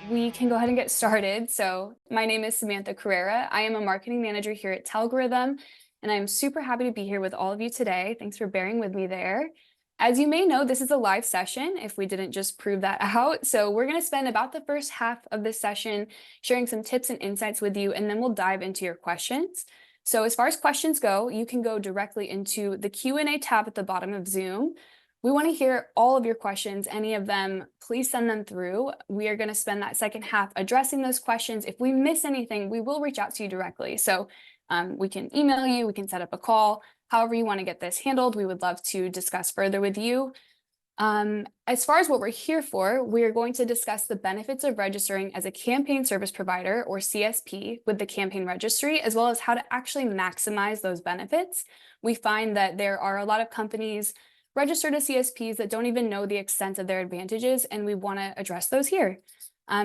we can go ahead and get started. So my name is Samantha Carrera. I am a marketing manager here at Telgorithm, and I'm super happy to be here with all of you today. Thanks for bearing with me there. As you may know, this is a live session, if we didn't just prove that out. So we're going to spend about the first half of this session sharing some tips and insights with you, and then we'll dive into your questions. So as far as questions go, you can go directly into the Q&A tab at the bottom of Zoom. We want to hear all of your questions, any of them, please send them through. We are going to spend that second half addressing those questions. If we miss anything, we will reach out to you directly. So we can email you, we can set up a call, however you want to get this handled. We would love to discuss further with you. As far as what we're here for, we're going to discuss the benefits of registering as a campaign service provider or CSP with the Campaign Registry, as well as how to actually maximize those benefits. We find that there are a lot of companies registered as CSPs that don't even know the extent of their advantages, and we want to address those here.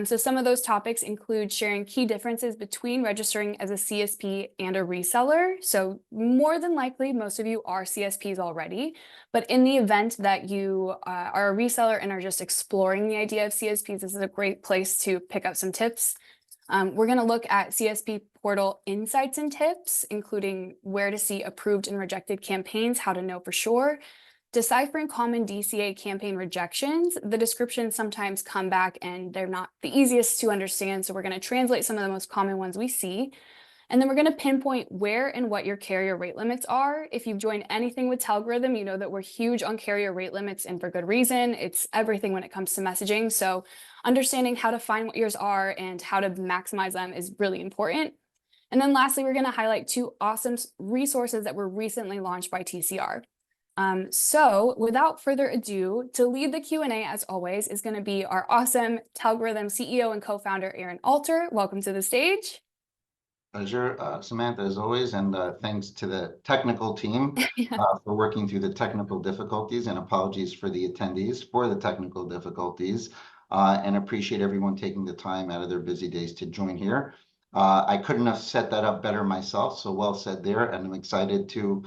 So some of those topics include sharing key differences between registering as a CSP and a reseller. So more than likely, most of you are CSPs already, but in the event that you are a reseller and are just exploring the idea of CSPs, this is a great place to pick up some tips. We're going to look at CSP Portal insights and tips, including where to see approved and rejected campaigns, how to know for sure, deciphering common DCA campaign rejections. The descriptions sometimes come back and they're not the easiest to understand, so we're going to translate some of the most common ones we see. And then we're going to pinpoint where and what your carrier rate limits are. If you've joined anything with Telgorithm, you know that we're huge on carrier rate limits, and for good reason. It's everything when it comes to messaging. So understanding how to find what yours are and how to maximize them is really important. And then lastly, we're going to highlight two awesome resources that were recently launched by TCR. So without further ado, to lead the Q&A, as always, is going to be our awesome Telgorithm CEO and co-founder, Aaron Alter. Welcome to the stage. Pleasure, Samantha, as always, and thanks to the technical team for working through the technical difficulties, and apologies for the attendees for the technical difficulties, and appreciate everyone taking the time out of their busy days to join here. I couldn't have set that up better myself, so well said there, and I'm excited to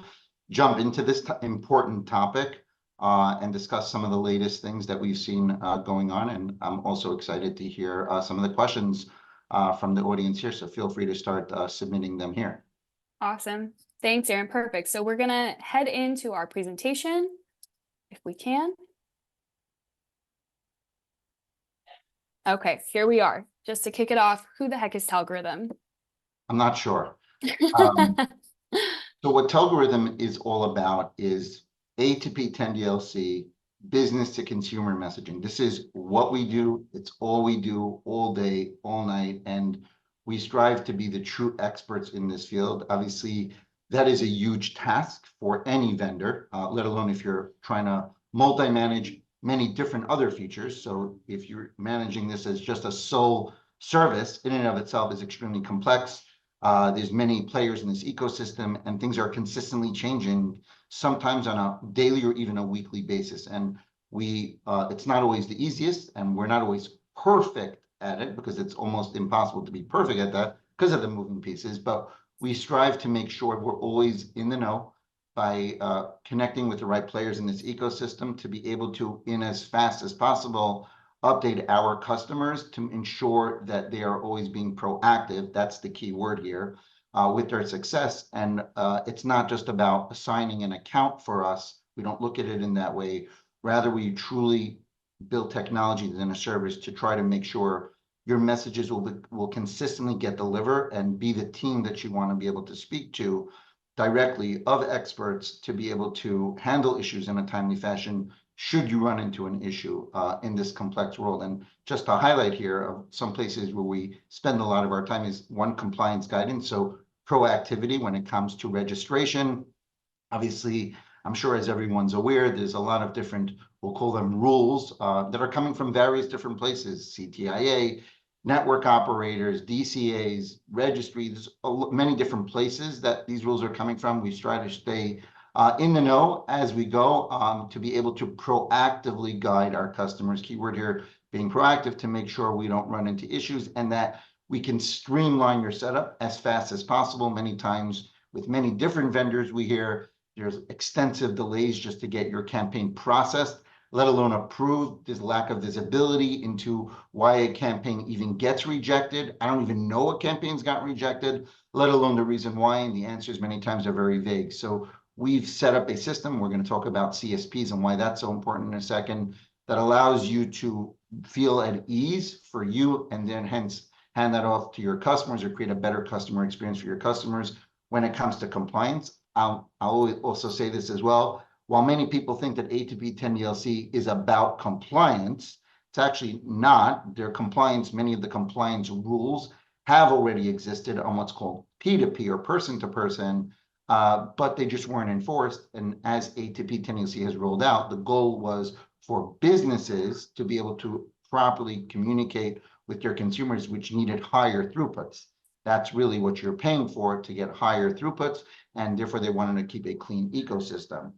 jump into this important topic and discuss some of the latest things that we've seen going on. And I'm also excited to hear some of the questions from the audience here. So feel free to start submitting them here. Awesome. Thanks, Aaron. Perfect. So we're going to head into our presentation, if we can. Okay, here we are. Just to kick it off, who the heck is Telgorithm? I'm not sure. So what Telgorithm is all about is A2P 10DLC, business to consumer messaging. This is what we do. It's all we do all day, all night, and we strive to be the true experts in this field. Obviously, that is a huge task for any vendor, let alone if you're trying to multi-manage many different other features. So if you're managing this as just a sole service, in and of itself is extremely complex. There's many players in this ecosystem, and things are consistently changing, sometimes on a daily or even a weekly basis. And it's not always the easiest, and we're not always perfect at it, because it's almost impossible to be perfect at that because of the moving pieces. But we strive to make sure we're always in the know by connecting with the right players in this ecosystem to be able to, in as fast as possible, update our customers to ensure that they are always being proactive. That's the key word here with their success. And it's not just about assigning an account for us. We don't look at it in that way. Rather, we truly build technology and a service to try to make sure your messages will consistently get delivered and be the team that you want to be able to speak to directly of experts to be able to handle issues in a timely fashion should you run into an issue in this complex world. And just to highlight here, of some places where we spend a lot of our time is one, compliance guidance. So proactivity when it comes to registration. Obviously, I'm sure as everyone's aware, there's a lot of different, we'll call them rules that are coming from various different places, CTIA, network operators, DCAs, registries, many different places that these rules are coming from. We try to stay in the know as we go to be able to proactively guide our customers. Keyword here being proactive, to make sure we don't run into issues and that we can streamline your setup as fast as possible. Many times with many different vendors, we hear there's extensive delays just to get your campaign processed, let alone approved. There's lack of visibility into why a campaign even gets rejected. I don't even know what campaigns got rejected, let alone the reason why, and the answers many times are very vague. So we've set up a system, we're going to talk about CSPs and why that's so important in a second, that allows you to feel at ease for you, and then hence hand that off to your customers or create a better customer experience for your customers when it comes to compliance. I'll also say this as well. While many people think that A2P 10DLC is about compliance, it's actually not. Their compliance, many of the compliance rules have already existed on what's called P2P or person-to-person, but they just weren't enforced. And as A2P 10DLC has rolled out, the goal was for businesses to be able to properly communicate with your consumers, which needed higher throughputs. That's really what you're paying for, to get higher throughputs, and therefore they wanted to keep a clean ecosystem.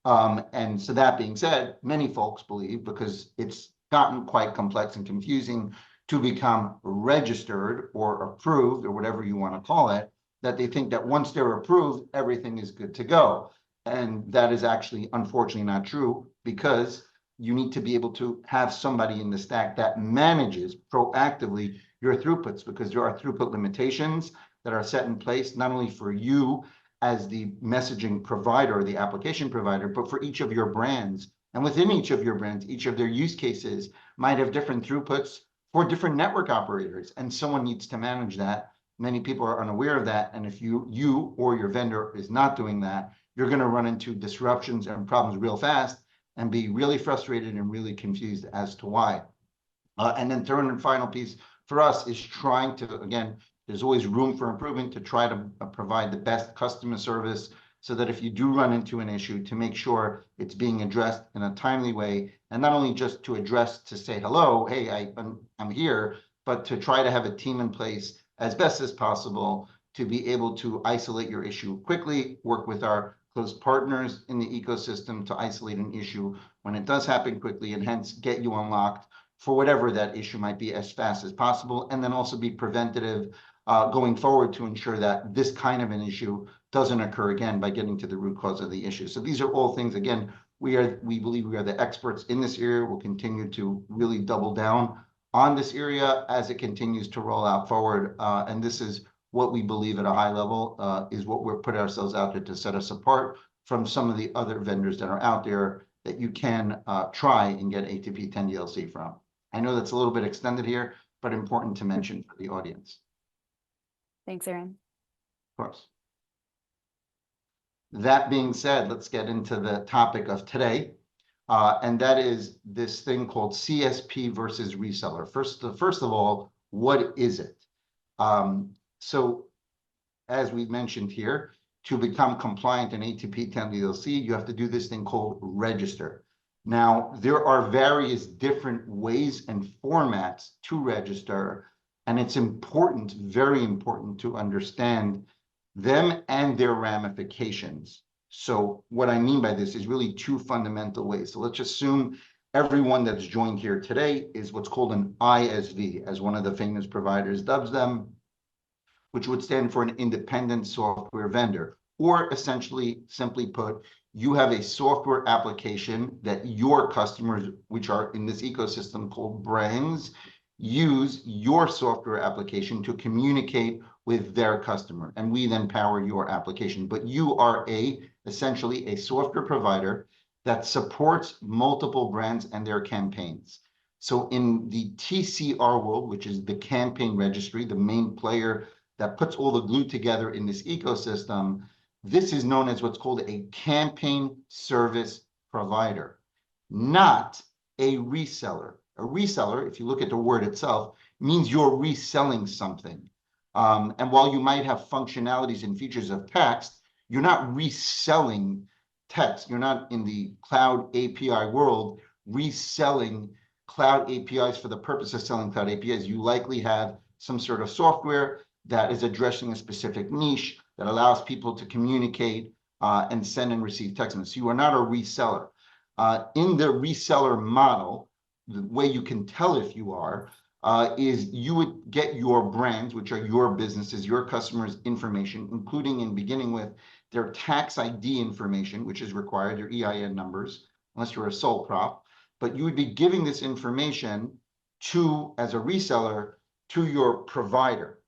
And so that being said, many folks believe, because it's gotten quite complex and confusing to become registered or approved or whatever you want to call it, that they think that once they're approved, everything is good to go. And that is actually, unfortunately, not true, because you need to be able to have somebody in the stack that manages proactively your throughputs, because there are throughput limitations that are set in place, not only for you as the messaging provider or the application provider, but for each of your brands. And within each of your brands, each of their use cases might have different throughputs for different network operators, and someone needs to manage that. Many people are unaware of that, and if you or your vendor is not doing that, you're going to run into disruptions and problems real fast and be really frustrated and really confused as to why. And then third and final piece for us is trying to, again, there's always room for improvement, to try to provide the best customer service, so that if you do run into an issue, to make sure it's being addressed in a timely way, and not only just to address, to say hello, hey, I'm here, but to try to have a team in place as best as possible to be able to isolate your issue quickly, work with our close partners in the ecosystem to isolate an issue when it does happen quickly, and hence get you unlocked for whatever that issue might be as fast as possible, and then also be preventative going forward to ensure that this kind of an issue doesn't occur again by getting to the root cause of the issue. So these are all things, again, we believe we are the experts in this area. We'll continue to really double down on this area as it continues to roll out forward. And this is what we believe at a high level is what we're putting ourselves out there to set us apart from some of the other vendors that are out there that you can try and get A2P 10DLC from. I know that's a little bit extended here, but important to mention for the audience. Thanks, Aaron. Of course. That being said, let's get into the topic of today, and that is this thing called CSP versus reseller. First of all, what is it? So as we mentioned here, to become compliant in A2P 10DLC, you have to do this thing called register. Now, there are various different ways and formats to register, and it's important, very important, to understand them and their ramifications. So what I mean by this is really two fundamental ways. So let's assume everyone that's joined here today is what's called an ISV, as one of the famous providers dubs them, which would stand for an independent software vendor. Or essentially, simply put, you have a software application that your customers, which are in this ecosystem called brands, use your software application to communicate with their customer, and we then power your application. But you are essentially a software provider that supports multiple brands and their campaigns. So in the TCR world, which is the Campaign Registry, the main player that puts all the glue together in this ecosystem, this is known as what's called a campaign service provider, not a reseller. A reseller, if you look at the word itself, means you're reselling something. And while you might have functionalities and features of text, you're not reselling text. You're not in the cloud API world reselling cloud APIs for the purpose of selling cloud APIs. You likely have some sort of software that is addressing a specific niche that allows people to communicate and send and receive text messages. You are not a reseller. In the reseller model, the way you can tell if you are is you would get your brands, which are your businesses, your customers' information, including and beginning with their tax ID information, which is required, their EIN numbers, unless you're a sole prop. but you would be giving this information to, as a reseller, to your provider.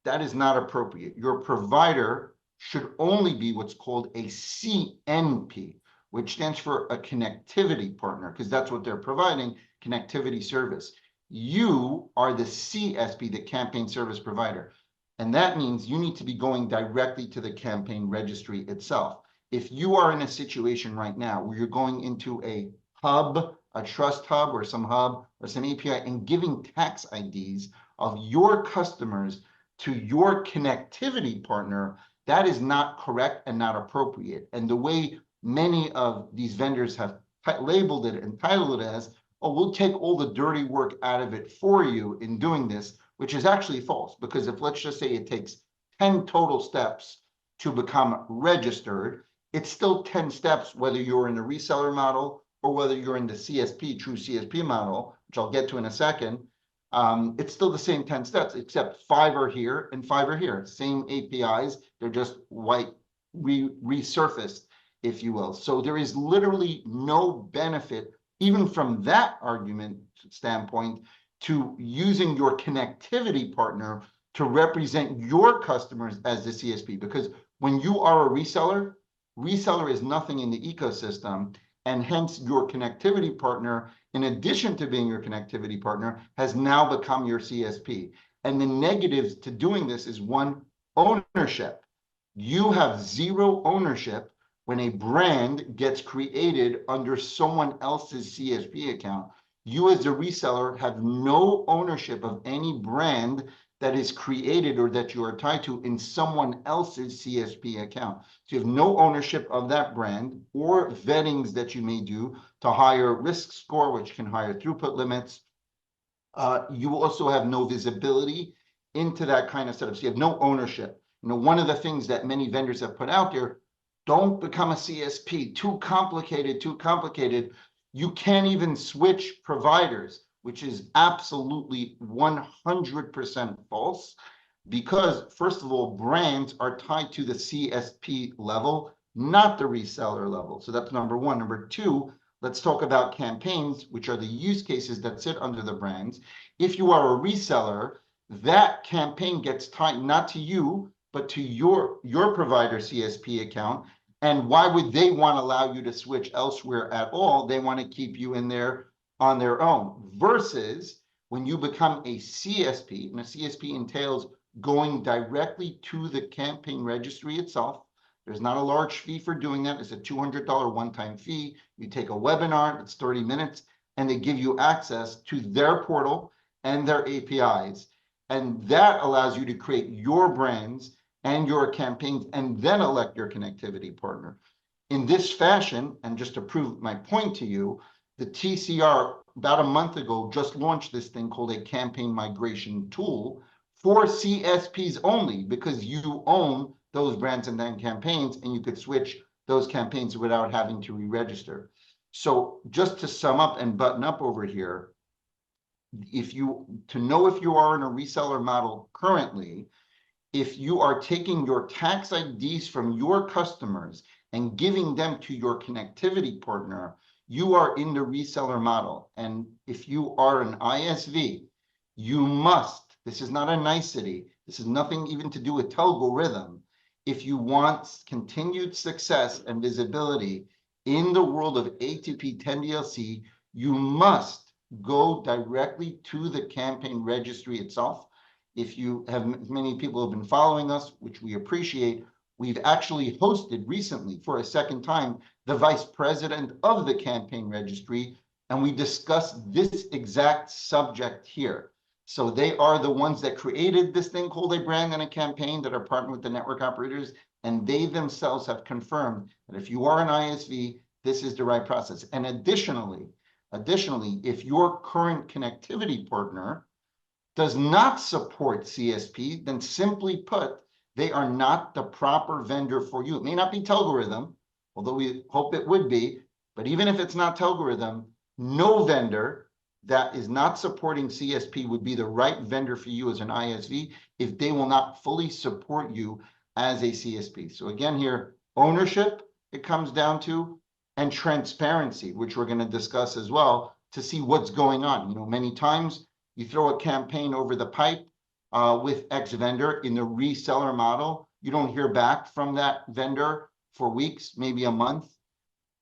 That is not appropriate. Your provider should only be what's called a CNP, which stands for a connectivity partner, because that's what they're providing, connectivity service. You are the CSP, the campaign service provider. And that means you need to be going directly to the campaign registry itself. If you are in a situation right now where you're going into a hub, a trust hub or some API and giving tax IDs of your customers to your connectivity partner, that is not correct and not appropriate. And the way many of these vendors have labeled it and titled it as, oh, we'll take all the dirty work out of it for you in doing this, which is actually false. Because if, let's just say, it takes 10 total steps to become registered, it's still 10 steps, whether you're in the reseller model or whether you're in the CSP, true CSP model, which I'll get to in a second. It's still the same 10 steps, except 5 are here and 5 are here. Same APIs, they're just resurfaced, if you will. So there is literally no benefit, even from that argument standpoint, to using your connectivity partner to represent your customers as the CSP. Because when you are a reseller, reseller is nothing in the ecosystem, and hence your connectivity partner, in addition to being your connectivity partner, has now become your CSP. And the negatives to doing this is, one, ownership. You have zero ownership when a brand gets created under someone else's CSP account. You as a reseller have no ownership of any brand that is created or that you are tied to in someone else's CSP account. So you have no ownership of that brand or vettings that you may do to higher risk score, which can higher throughput limits. You also have no visibility into that kind of setup. So you have no ownership. You know, one of the things that many vendors have put out there, don't become a CSP, too complicated, too complicated. You can't even switch providers, which is absolutely 100% false, because first of all, brands are tied to the CSP level, not the reseller level. So that's number one. Number two, let's talk about campaigns, which are the use cases that sit under the brands. If you are a reseller, that campaign gets tied not to you, but to your provider CSP account. And why would they want to allow you to switch elsewhere at all? They want to keep you in there on their own. Versus when you become a CSP, and a CSP entails going directly to the campaign registry itself. There's not a large fee for doing that. It's a $200 one-time fee. You take a webinar, it's 30 minutes, and they give you access to their portal and their APIs. And that allows you to create your brands and your campaigns, and then elect your connectivity partner. In this fashion, and just to prove my point to you, the TCR about a month ago just launched this thing called a campaign migration tool for CSPs only, because you own those brands and then campaigns, and you could switch those campaigns without having to re-register. So just to sum up and button up over here, to know if you are in a reseller model currently, if you are taking your tax IDs from your customers and giving them to your connectivity partner, you are in the reseller model. And if you are an ISV, you must, this is not a nicety, this is nothing even to do with Telgorithm. If you want continued success and visibility in the world of A2P 10DLC, you must go directly to the campaign registry itself. If you have, many people have been following us, which we appreciate, we've actually hosted recently for a second time the vice president of the campaign registry, and we discussed this exact subject here. So they are the ones that created this thing called a brand and a campaign that are partnered with the network operators, and they themselves have confirmed that if you are an ISV, this is the right process. And additionally, if your current connectivity partner does not support CSP, then simply put, they are not the proper vendor for you. It may not be Telgorithm, although we hope it would be, but even if it's not Telgorithm, no vendor that is not supporting CSP would be the right vendor for you as an ISV if they will not fully support you as a CSP. So again here, ownership, it comes down to and transparency, which we're going to discuss as well, to see what's going on. You know, many times you throw a campaign over the pipe with X vendor in the reseller model. You don't hear back from that vendor for weeks, maybe a month.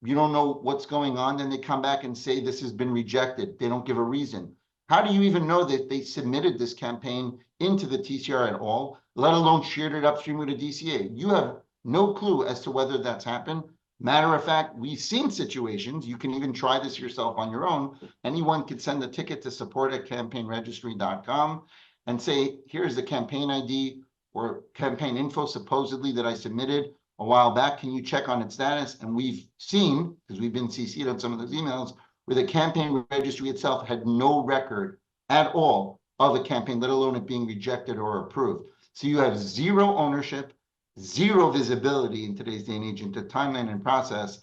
You don't know what's going on. Then they come back and say this has been rejected. They don't give a reason. How do you even know that they submitted this campaign into the TCR at all, let alone shared it upstream with a DCA? You have no clue as to whether that's happened. Matter of fact, we've seen situations, you can even try this yourself on your own. Anyone could send a ticket to support@campaignregistry.com and say, here's the campaign ID or campaign info supposedly that I submitted a while back. Can you check on its status? And we've seen, because we've been CC'd on some of those emails, where the campaign registry itself had no record at all of a campaign, let alone it being rejected or approved. So you have zero ownership, zero visibility in today's day and age into timeline and process.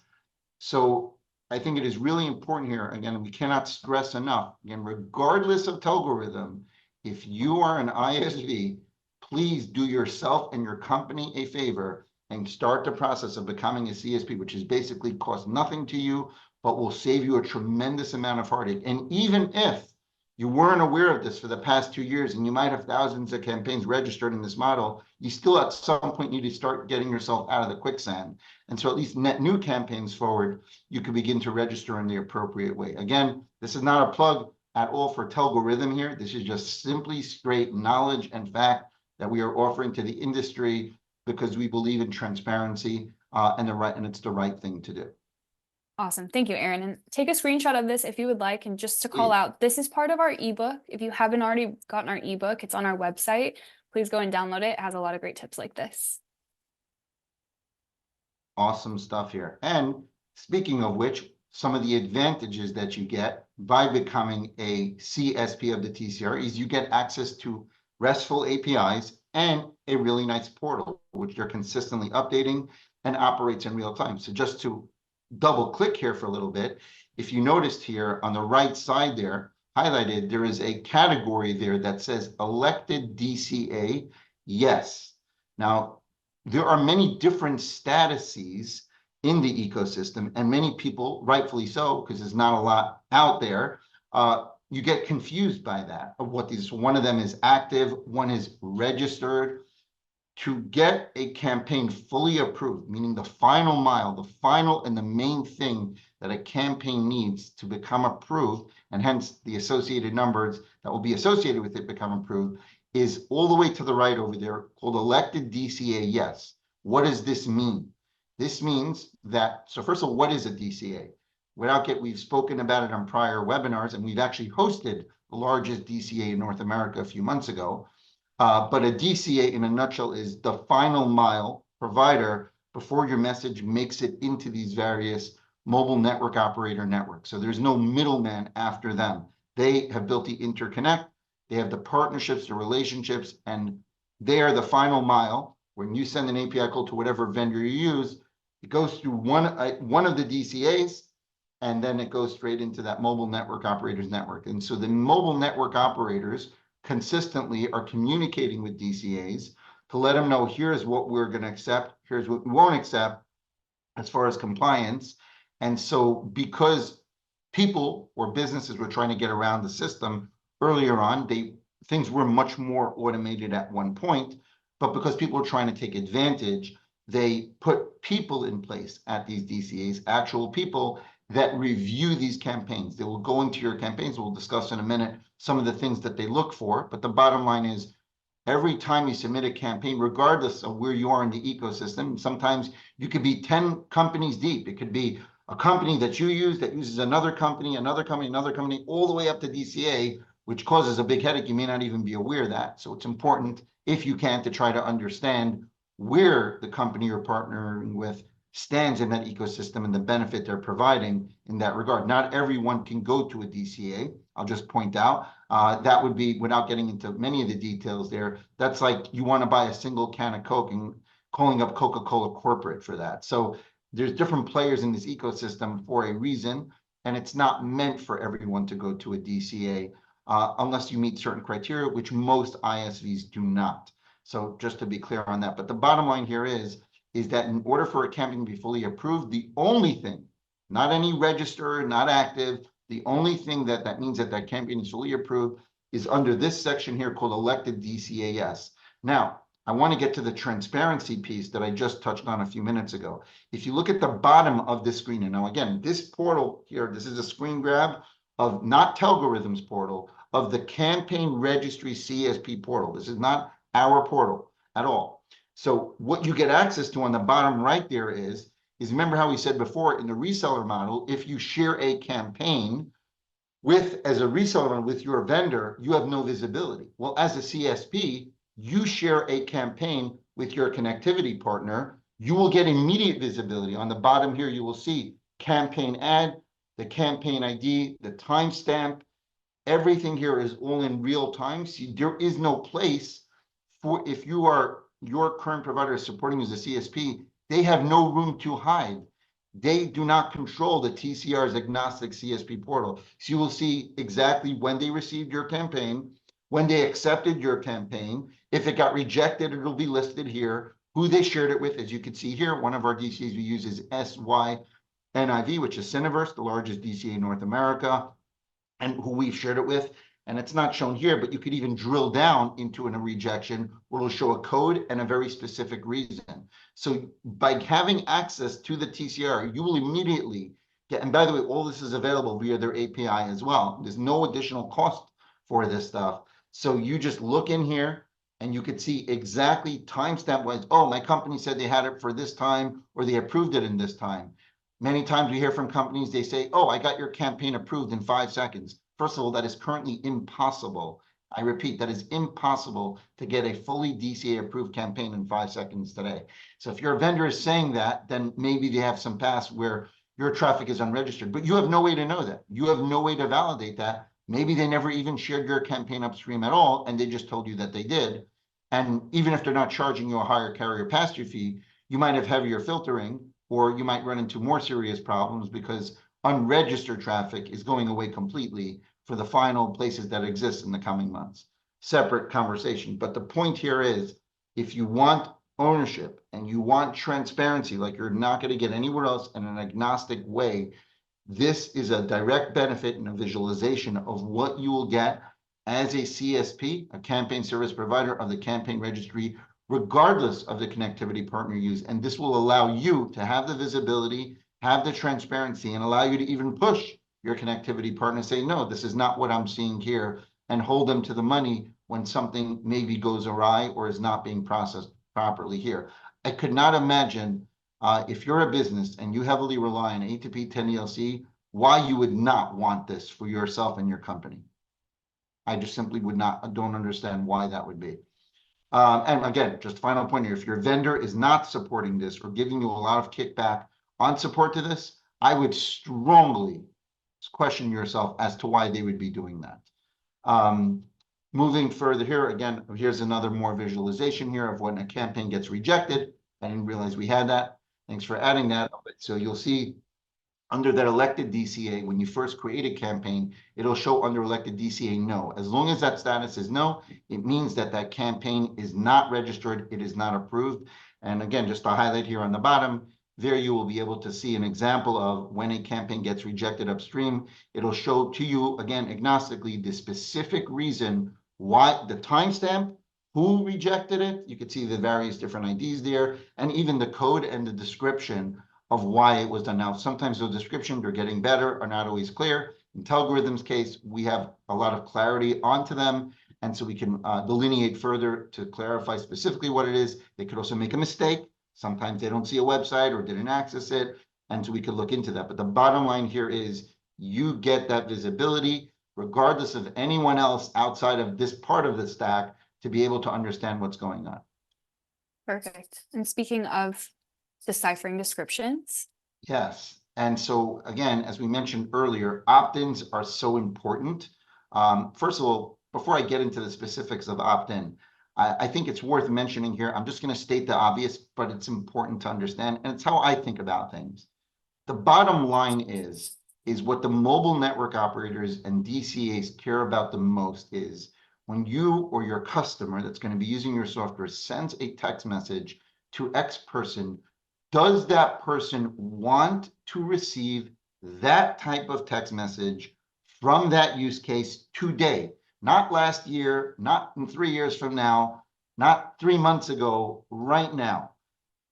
So I think it is really important here. Again, we cannot stress enough. Again, regardless of Telgorithm, if you are an ISV, please do yourself and your company a favor and start the process of becoming a CSP, which is basically cost nothing to you, but will save you a tremendous amount of heartache. And even if you weren't aware of this for the past 2 years, and you might have thousands of campaigns registered in this model, you still at some point need to start getting yourself out of the quicksand. And so at least net new campaigns forward, you can begin to register in the appropriate way. Again, this is not a plug at all for Telgorithm here. This is just simply straight knowledge and fact that we are offering to the industry because we believe in transparency and it's the right thing to do. Awesome. Thank you, Aaron. And take a screenshot of this if you would like. And just to call out, this is part of our ebook. If you haven't already gotten our ebook, it's on our website. Please go and download it. It has a lot of great tips like this. Awesome stuff here. And speaking of which, some of the advantages that you get by becoming a CSP of the TCR is you get access to RESTful APIs and a really nice portal, which they're consistently updating and operates in real time. So just to double click here for a little bit, if you noticed here on the right side there, highlighted, there is a category there that says elected DCA, yes. Now, there are many different statuses in the ecosystem, and many people, rightfully so, because there's not a lot out there, you get confused by that, of what these, one of them is active, one is registered. To get a campaign fully approved, meaning the final mile, the final and the main thing that a campaign needs to become approved, and hence the associated numbers that will be associated with it become approved, is all the way to the right over there called elected DCA yes. What does this mean? This means that, so first of all, what is a DCA? We've spoken about it on prior webinars, and we've actually hosted the largest DCA in North America a few months ago. But a DCA in a nutshell is the final mile provider before your message makes it into these various mobile network operator networks. So there's no middleman after them. They have built the interconnect, they have the partnerships, the relationships, and they are the final mile. When you send an API call to whatever vendor you use, it goes through one of the DCAs, and then it goes straight into that mobile network operators network. And so the mobile network operators consistently are communicating with DCAs to let them know, here's what we're going to accept, here's what we won't accept as far as compliance. And so because people or businesses were trying to get around the system earlier on, things were much more automated at one point, but because people were trying to take advantage, they put people in place at these DCAs, actual people that review these campaigns. They will go into your campaigns. We'll discuss in a minute some of the things that they look for. But the bottom line is, every time you submit a campaign, regardless of where you are in the ecosystem, sometimes you could be 10 companies deep. It could be a company that you use that uses another company, another company, all the way up to DCA, which causes a big headache. You may not even be aware of that. So it's important, if you can, to try to understand where the company you're partnering with stands in that ecosystem and the benefit they're providing in that regard. Not everyone can go to a DCA. I'll just point out that would be, without getting into many of the details there, that's like you want to buy a single can of Coke and calling up Coca-Cola corporate for that. So there's different players in this ecosystem for a reason, and it's not meant for everyone to go to a DCA unless you meet certain criteria, which most ISVs do not. So just to be clear on that. But the bottom line here is that in order for a campaign to be fully approved, the only thing not any register, not active. The only thing that means that campaign is fully approved is under this section here called elected DCAS. Now, I want to get to the transparency piece that I just touched on a few minutes ago. If you look at the bottom of this screen, and now again, this portal here, this is a screen grab of not Telgorithm's portal, of the Campaign Registry CSP portal. This is not our portal at all. So what you get access to on the bottom right there is remember how we said before in the reseller model, if you share a campaign as a reseller with your vendor, you have no visibility. Well, as a CSP, you share a campaign with your connectivity partner, you will get immediate visibility. On the bottom here, you will see campaign ad, the campaign ID, the timestamp. Everything here is all in real time. See, there is no place for, if your current provider is supporting you as a CSP, they have no room to hide. They do not control the TCR's agnostic CSP portal. So you will see exactly when they received your campaign, when they accepted your campaign. If it got rejected, it'll be listed here. Who they shared it with, as you can see here, one of our DCAs we use is SYNIV, which is Cineverse, the largest DCA in North America, and who we've shared it with. And it's not shown here, but you could even drill down into a rejection where it'll show a code and a very specific reason. So by having access to the TCR, you will immediately get, and by the way, all this is available via their API as well. There's no additional cost for this stuff. So you just look in here and you could see exactly timestamp wise, oh, my company said they had it for this time, or they approved it in this time. Many times we hear from companies, they say, oh, I got your campaign approved in 5 seconds. First of all, that is currently impossible. I repeat, that is impossible to get a fully DCA approved campaign in 5 seconds today. So if your vendor is saying that, then maybe they have some past where your traffic is unregistered, but you have no way to know that. You have no way to validate that. Maybe they never even shared your campaign upstream at all, and they just told you that they did. And even if they're not charging you a higher carrier pass-through fee, you might have heavier filtering, or you might run into more serious problems because unregistered traffic is going away completely for the final places that exist in the coming months. Separate conversation. But the point here is, if you want ownership and you want transparency, like you're not going to get anywhere else in an agnostic way, this is a direct benefit and a visualization of what you will get as a CSP, a campaign service provider of the Campaign Registry, regardless of the connectivity partner you use. And this will allow you to have the visibility, have the transparency, and allow you to even push your connectivity partner, say, no, this is not what I'm seeing here, and hold them to the money when something maybe goes awry or is not being processed properly here. I could not imagine if you're a business and you heavily rely on A2P 10DLC, why you would not want this for yourself and your company. I just simply don't understand why that would be. And again, just final point here, if your vendor is not supporting this or giving you a lot of kickback on support to this, I would strongly question yourself as to why they would be doing that. Moving further here, again, here's another more visualization here of when a campaign gets rejected. I didn't realize we had that. Thanks for adding that. So you'll see under that elected DCA, when you first create a campaign, it'll show under elected DCA no. As long as that status is no, it means that that campaign is not registered, it is not approved. And again, just to highlight here on the bottom, there you will be able to see an example of when a campaign gets rejected upstream. It'll show to you, again, agnostically, the specific reason why, the timestamp, who rejected it. You could see the various different IDs there, and even the code and the description of why it was done. Now, sometimes those descriptions are getting better, are not always clear. In Telgorithm's case, we have a lot of clarity onto them, and so we can delineate further to clarify specifically what it is. They could also make a mistake. Sometimes they don't see a website or didn't access it, and so we could look into that. But the bottom line here is you get that visibility, regardless of anyone else outside of this part of the stack, to be able to understand what's going on. Perfect. And speaking of deciphering descriptions. Yes. And so again, as we mentioned earlier, opt-ins are so important. First of all, before I get into the specifics of opt-in, I think it's worth mentioning here. I'm just going to state the obvious, but it's important to understand. And it's how I think about things. The bottom line is what the mobile network operators and DCAs care about the most is when you or your customer that's going to be using your software sends a text message to X person, does that person want to receive that type of text message from that use case today, not last year, not in 3 years from now, not 3 months ago, right now.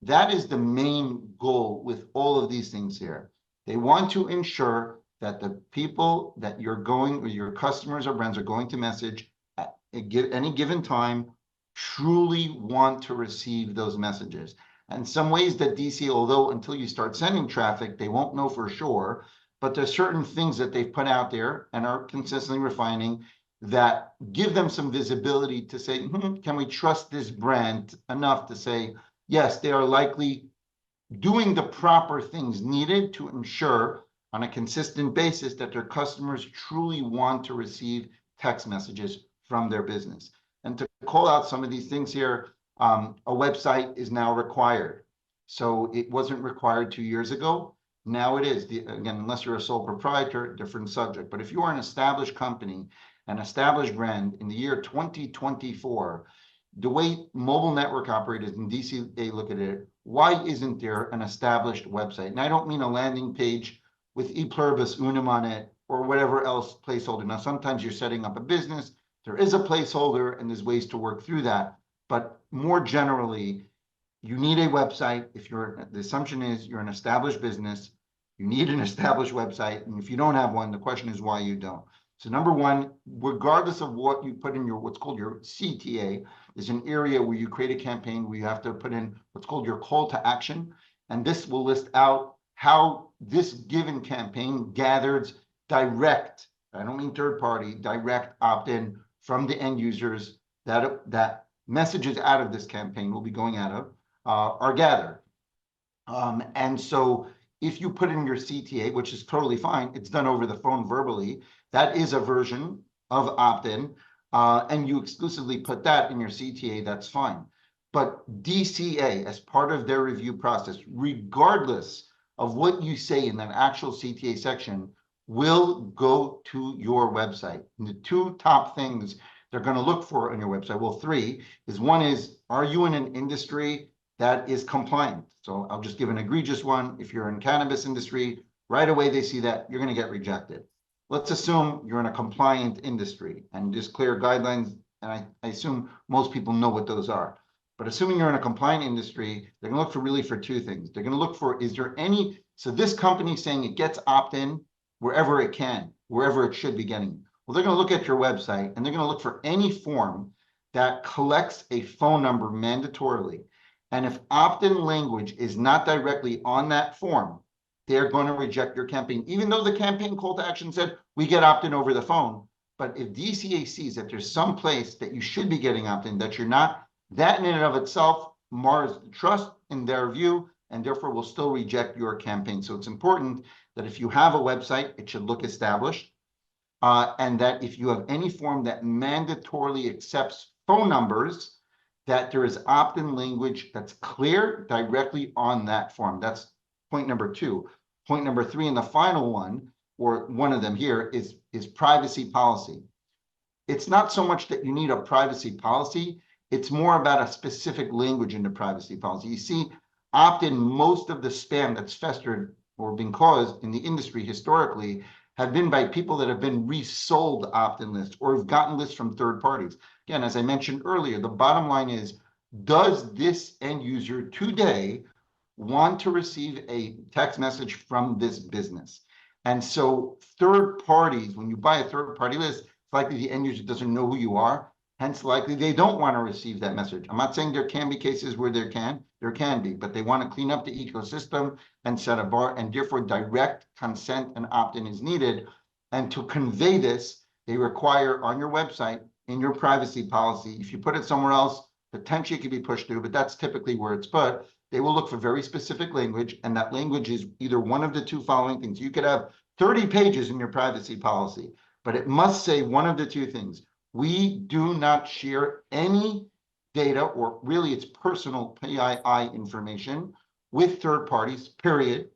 That is the main goal with all of these things here. They want to ensure that the people that you're going, or your customers or brands are going to message at any given time, truly want to receive those messages. And some ways that DC, although until you start sending traffic, they won't know for sure, but there's certain things that they've put out there and are consistently refining that give them some visibility to say, can we trust this brand enough to say, yes, they are likely doing the proper things needed to ensure on a consistent basis that their customers truly want to receive text messages from their business. And to call out some of these things here, a website is now required. So it wasn't required 2 years ago. Now it is. Again, unless you're a sole proprietor, different subject. But if you are an established company, an established brand in the year 2024, the way mobile network operators in DCA look at it, why isn't there an established website? And I don't mean a landing page with e pluribus unum on it or whatever else placeholder. Now, sometimes you're setting up a business, there is a placeholder and there's ways to work through that. But more generally, you need a website. If you're, the assumption is you're an established business, you need an established website. And if you don't have one, the question is why you don't. So number one, regardless of what you put in your, what's called your CTA, is an area where you create a campaign where you have to put in what's called your call to action. And this will list out how this given campaign gathers direct, I don't mean third party, direct opt-in from the end users that messages out of this campaign will be going out of are gathered. And so if you put in your CTA, which is totally fine, it's done over the phone verbally, that is a version of opt-in, and you exclusively put that in your CTA, that's fine. But DCA, as part of their review process, regardless of what you say in that actual CTA section, will go to your website. And the two top things they're going to look for on your website, well, three, is one is, are you in an industry that is compliant? So I'll just give an egregious one. If you're in cannabis industry, right away they see that, you're going to get rejected. Let's assume you're in a compliant industry and just clear guidelines, and I assume most people know what those are. But assuming you're in a compliant industry, they're going to look for really for two things. They're going to look for, is there any, so this company saying it gets opt-in wherever it can, wherever it should be getting. Well, they're going to look at your website and they're going to look for any form that collects a phone number mandatorily. And if opt-in language is not directly on that form, they're going to reject your campaign, even though the campaign call to action said, we get opt-in over the phone. But if DCA sees that there's some place that you should be getting opt-in that you're not, that in and of itself mars the trust in their view, and therefore will still reject your campaign. So it's important that if you have a website, it should look established. And that if you have any form that mandatorily accepts phone numbers, that there is opt-in language that's clear directly on that form. That's point number two. Point number three, and the final one, or one of them here, is privacy policy. It's not so much that you need a privacy policy, it's more about a specific language in the privacy policy. You see, opt-in, most of the spam that's festered or been caused in the industry historically have been by people that have been resold opt-in lists or have gotten lists from third parties. Again, as I mentioned earlier, the bottom line is, does this end user today want to receive a text message from this business? And so third parties, when you buy a third party list, it's likely the end user doesn't know who you are, hence likely they don't want to receive that message. I'm not saying there can be cases where there can be, but they want to clean up the ecosystem and set a bar, and therefore direct consent and opt-in is needed. And to convey this, they require on your website, in your privacy policy, if you put it somewhere else, potentially it could be pushed through, but that's typically where it's put. They will look for very specific language, and that language is either one of the two following things. You could have 30 pages in your privacy policy, but it must say one of the two things. We do not share any data, or really it's personal PII information, with third parties, period.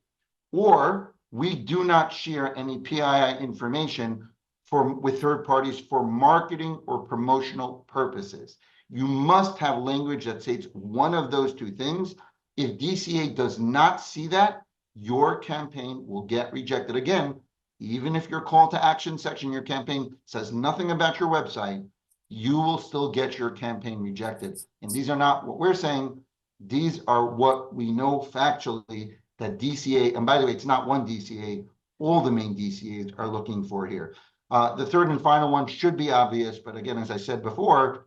Or we do not share any PII information with third parties for marketing or promotional purposes. You must have language that states one of those two things. If DCA does not see that, your campaign will get rejected. Again, even if your call to action section in your campaign says nothing about your website, you will still get your campaign rejected. And these are not what we're saying. These are what we know factually that DCA, and by the way, it's not one DCA, all the main DCAs are looking for here. The third and final one should be obvious, but again, as I said before,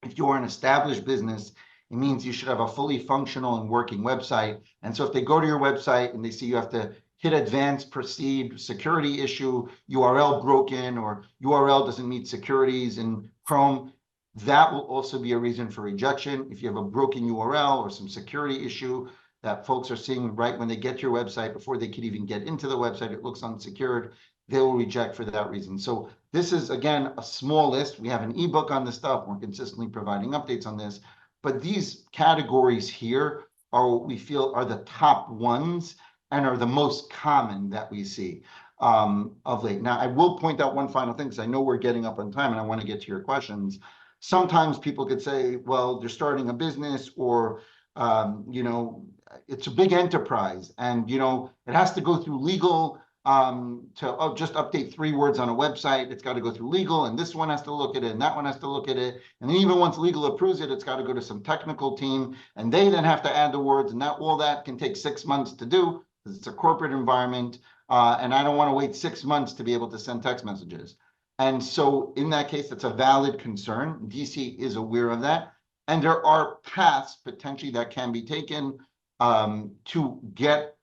if you are an established business, it means you should have a fully functional and working website. And so if they go to your website and they see you have to hit advance, proceed, security issue, URL broken, or URL doesn't meet securities in Chrome, that will also be a reason for rejection. If you have a broken URL or some security issue that folks are seeing right when they get to your website, before they could even get into the website, it looks unsecured, they will reject for that reason. So this is, again, a small list. We have an ebook on this stuff. We're consistently providing updates on this. But these categories here are what we feel are the top ones and are the most common that we see of late. Now, I will point out one final thing, because I know we're getting up on time and I want to get to your questions. Sometimes people could say, well, they're starting a business, or, it's a big enterprise and, it has to go through legal to just update 3 words on a website. It's got to go through legal, and this one has to look at it, and that one has to look at it. And then even once legal approves it, it's got to go to some technical team, and they then have to add the words, and all that can take 6 months to do, because it's a corporate environment. And I don't want to wait 6 months to be able to send text messages. And so in that case, that's a valid concern. DC is aware of that. And there are paths potentially that can be taken to get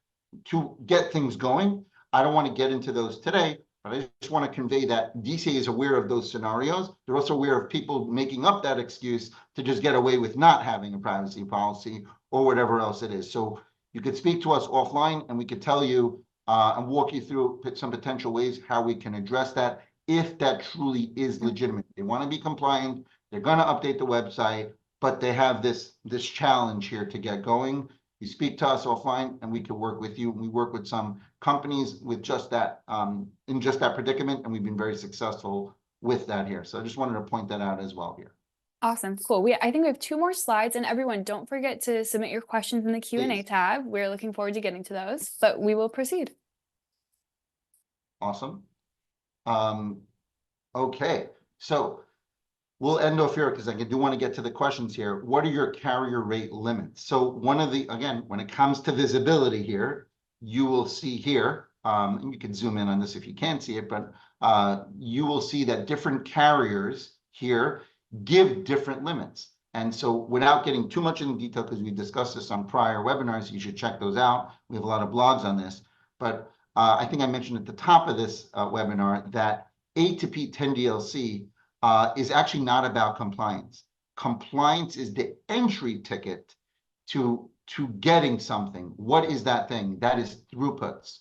things going. I don't want to get into those today, but I just want to convey that DCA is aware of those scenarios. They're also aware of people making up that excuse to just get away with not having a privacy policy or whatever else it is. So you could speak to us offline and we could tell you and walk you through some potential ways how we can address that if that truly is legitimate. They want to be compliant. They're going to update the website, but they have this challenge here to get going. You speak to us offline and we can work with you. We work with some companies with just that, in just that predicament, and we've been very successful with that here. So I just wanted to point that out as well here. Awesome. Cool. I think we have 2 more slides, and everyone, don't forget to submit your questions in the Q&A tab. We're looking forward to getting to those, but we will proceed. Awesome. Okay. So we'll end off here because I do want to get to the questions here. What are your carrier rate limits? So one of the, again, when it comes to visibility here, you will see here, and you can zoom in on this if you can't see it, but you will see that different carriers here give different limits. And so without getting too much into detail, because we discussed this on prior webinars, you should check those out. We have a lot of blogs on this, but I think I mentioned at the top of this webinar that A2P 10DLC is actually not about compliance. Compliance is the entry ticket to getting something. What is that thing? That is throughputs.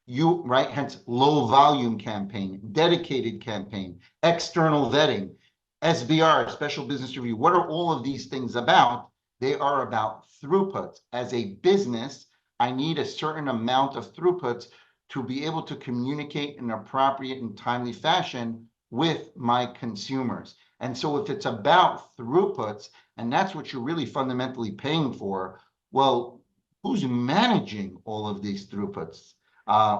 Right? Hence low volume campaign, dedicated campaign, external vetting, SBR, special business review. What are all of these things about? They are about throughputs. As a business, I need a certain amount of throughputs to be able to communicate in an appropriate and timely fashion with my consumers. And so if it's about throughputs, and that's what you're really fundamentally paying for, well, who's managing all of these throughputs?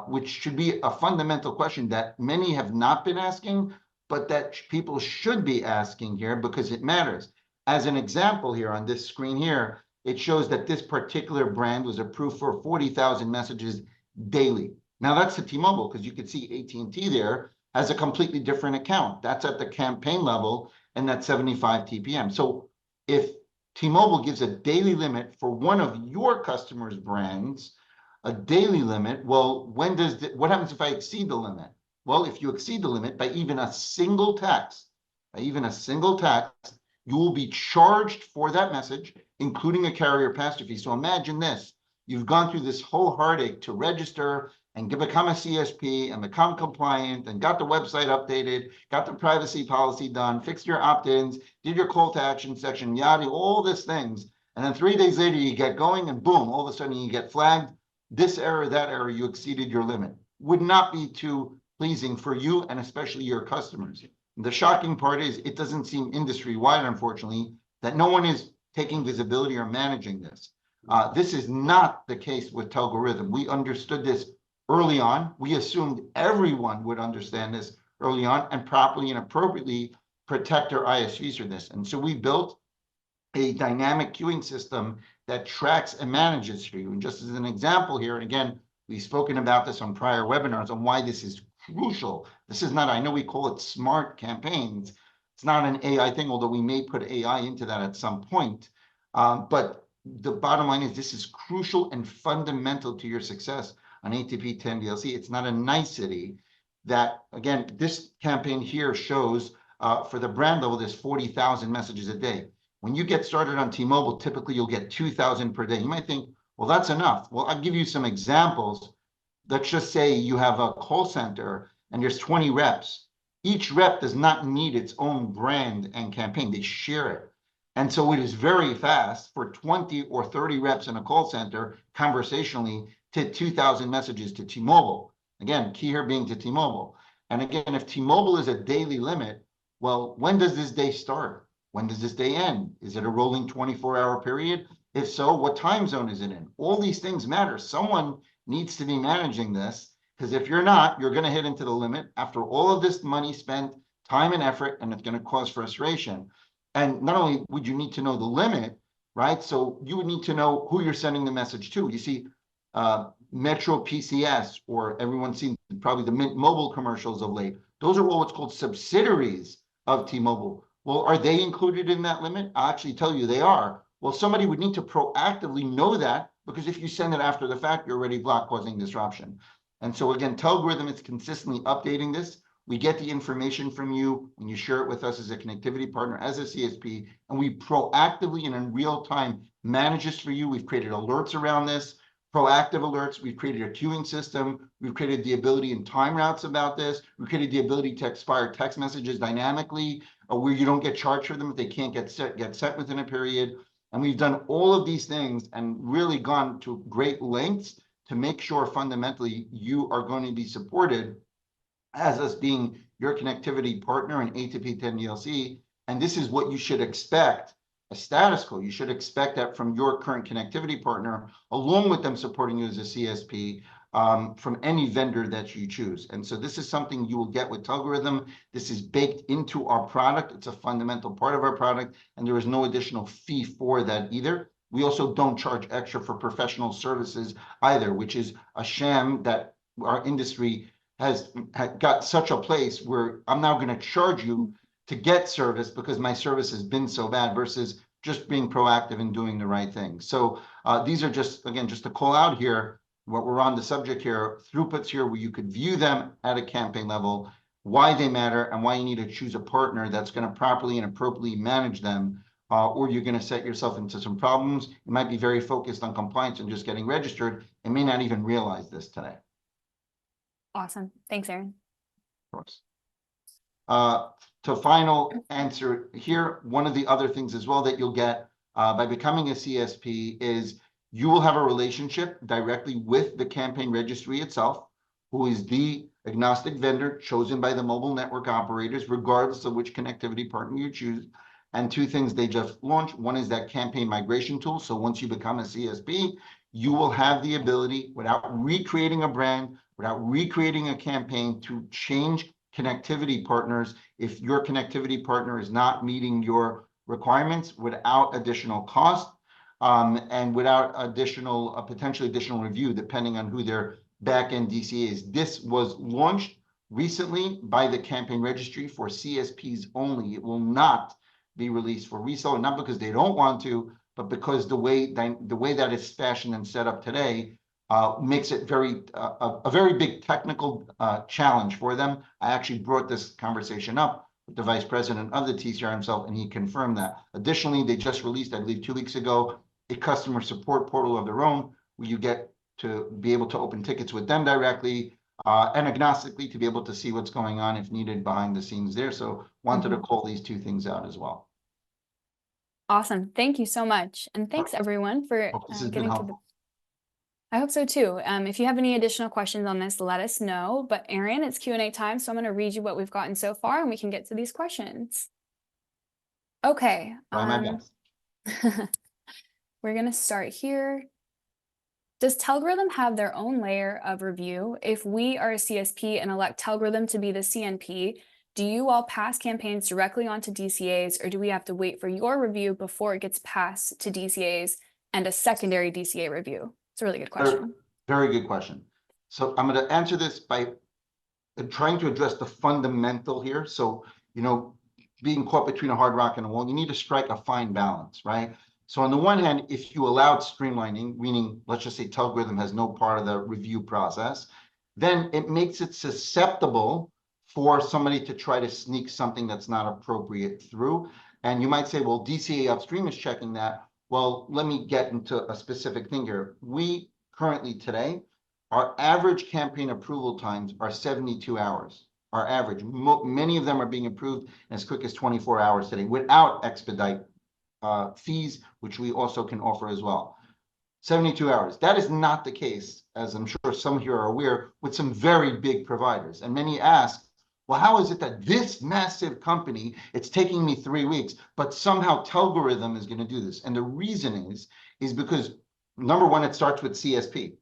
Which should be a fundamental question that many have not been asking, but that people should be asking here because it matters. As an example here on this screen here, it shows that this particular brand was approved for 40,000 messages daily. Now that's the T-Mobile, because you could see AT&T there has a completely different account. That's at the campaign level, and that's 75 TPM. So if T-Mobile gives a daily limit for one of your customers' brands, a daily limit, well, what happens if I exceed the limit? Well, if you exceed the limit by even a single text, you will be charged for that message, including a carrier pass-through fee. So imagine this. You've gone through this whole heartache to register and become a CSP and become compliant and got the website updated, got the privacy policy done, fixed your opt-ins, did your call to action section, yada, all these things. And then 3 days later, you get going and boom, all of a sudden you get flagged. This error, that error, you exceeded your limit. Would not be too pleasing for you and especially your customers. The shocking part is it doesn't seem industry-wide, unfortunately, that no one is taking visibility or managing this. This is not the case with Telgorithm. We understood this early on. We assumed everyone would understand this early on and properly and appropriately protect their ISVs for this. And so we built a dynamic queuing system that tracks and manages for you. And just as an example here, and again, we've spoken about this on prior webinars on why this is crucial. This is not, I know we call it smart campaigns. It's not an AI thing, although we may put AI into that at some point. But the bottom line is this is crucial and fundamental to your success on A2P 10 DLC. It's not a nicety that, again, this campaign here shows for the brand level, there's 40,000 messages a day. When you get started on T-Mobile, typically you'll get 2,000 per day. You might think, well, that's enough. Well, I'll give you some examples. Let's just say you have a call center and there's 20 reps. Each rep does not need its own brand and campaign. They share it. And so it is very fast for 20 or 30 reps in a call center conversationally to 2,000 messages to T-Mobile. Again, key here being to T-Mobile. And again, if T-Mobile is a daily limit, well, when does this day start? When does this day end? Is it a rolling 24-hour period? If so, what time zone is it in? All these things matter. Someone needs to be managing this, because if you're not, you're going to hit into the limit after all of this money spent, time and effort, and it's going to cause frustration. And not only would you need to know the limit, right? So you would need to know who you're sending the message to. You see, Metro PCS, or everyone's seen probably the Mint Mobile commercials of late. Those are all what's called subsidiaries of T-Mobile. Well, are they included in that limit? I'll actually tell you they are. Well, somebody would need to proactively know that, because if you send it after the fact, you're already block causing disruption. And so again, Telgorithm is consistently updating this. We get the information from you when you share it with us as a connectivity partner, as a CSP, and we proactively and in real time manage this for you. We've created alerts around this, proactive alerts. We've created a queuing system. We've created the ability in time routes about this. We've created the ability to expire text messages dynamically, where you don't get charged for them if they can't get sent within a period. And we've done all of these things and really gone to great lengths to make sure fundamentally you are going to be supported as us being your connectivity partner in A2P 10 DLC. And this is what you should expect, a status quo. You should expect that from your current connectivity partner, along with them supporting you as a CSP, from any vendor that you choose. And so this is something you will get with Telgorithm. This is baked into our product. It's a fundamental part of our product, and there is no additional fee for that either. We also don't charge extra for professional services either, which is a sham that our industry has got such a place where I'm now going to charge you to get service because my service has been so bad, versus just being proactive and doing the right thing. So these are just, again, just to call out here, what we're on the subject here, throughputs here where you could view them at a campaign level, why they matter, and why you need to choose a partner that's going to properly and appropriately manage them, or you're going to set yourself into some problems. You might be very focused on compliance and just getting registered and may not even realize this today. Awesome. Thanks, Aaron. Of course. To final answer here, one of the other things as well that you'll get by becoming a CSP is you will have a relationship directly with the campaign registry itself, who is the agnostic vendor chosen by the mobile network operators, regardless of which connectivity partner you choose. And two things they just launched. One is that campaign migration tool. So once you become a CSP, you will have the ability, without recreating a brand, without recreating a campaign, to change connectivity partners if your connectivity partner is not meeting your requirements, without additional cost, and without additional, potentially additional review, depending on who their backend DCA is. This was launched recently by the Campaign Registry for CSPs only. It will not be released for Reseller, not because they don't want to, but because the way that it's fashioned and set up today makes it a very big technical challenge for them. I actually brought this conversation up with the vice president of the TCR himself, and he confirmed that. Additionally, they just released, I believe 2 weeks ago, a customer support portal of their own, where you get to be able to open tickets with them directly and agnostically to be able to see what's going on if needed behind the scenes there. So wanted to call these two things out as well. Awesome. Thank you so much. And thanks everyone for getting to the... I hope so too. If you have any additional questions on this, let us know. But Aaron, it's Q&A time, so I'm going to read you what we've gotten so far and we can get to these questions. Okay. Try my best. We're going to start here. Does Telgorithm have their own layer of review? If we are a CSP and elect Telgorithm to be the CNP, do you all pass campaigns directly onto DCAs, or do we have to wait for your review before it gets passed to DCAs and a secondary DCA review? It's a really good question. Very good question. So I'm going to answer this by trying to address the fundamental here. So, being caught between a hard rock and a wall, you need to strike a fine balance, right? So on the one hand, if you allowed streamlining, meaning let's just say Telgorithm has no part of the review process, then it makes it susceptible for somebody to try to sneak something that's not appropriate through. And you might say, well, DCA upstream is checking that. Well, let me get into a specific thing here. We currently today, our average campaign approval times are 72 hours. Our average. Many of them are being approved as quick as 24 hours today without expedite fees, which we also can offer as well. 72 hours. That is not the case, as I'm sure some here are aware, with some very big providers. And many ask, well, how is it that this massive company, it's taking me 3 weeks, but somehow Telgorithm is going to do this? And the reason is because, number one, it starts with CSP,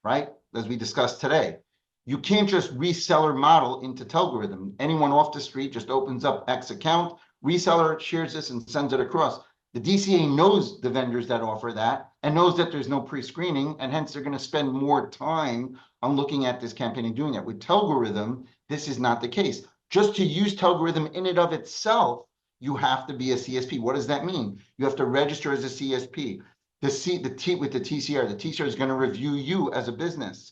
right? As we discussed today. You can't just reseller model into Telgorithm. Anyone off the street just opens up X account, reseller shares this and sends it across. The DCA knows the vendors that offer that and knows that there's no pre-screening, and hence they're going to spend more time on looking at this campaign and doing that. With Telgorithm, this is not the case. Just to use Telgorithm in and of itself, you have to be a CSP. What does that mean? You have to register as a CSP. With the TCR, the TCR is going to review you as a business.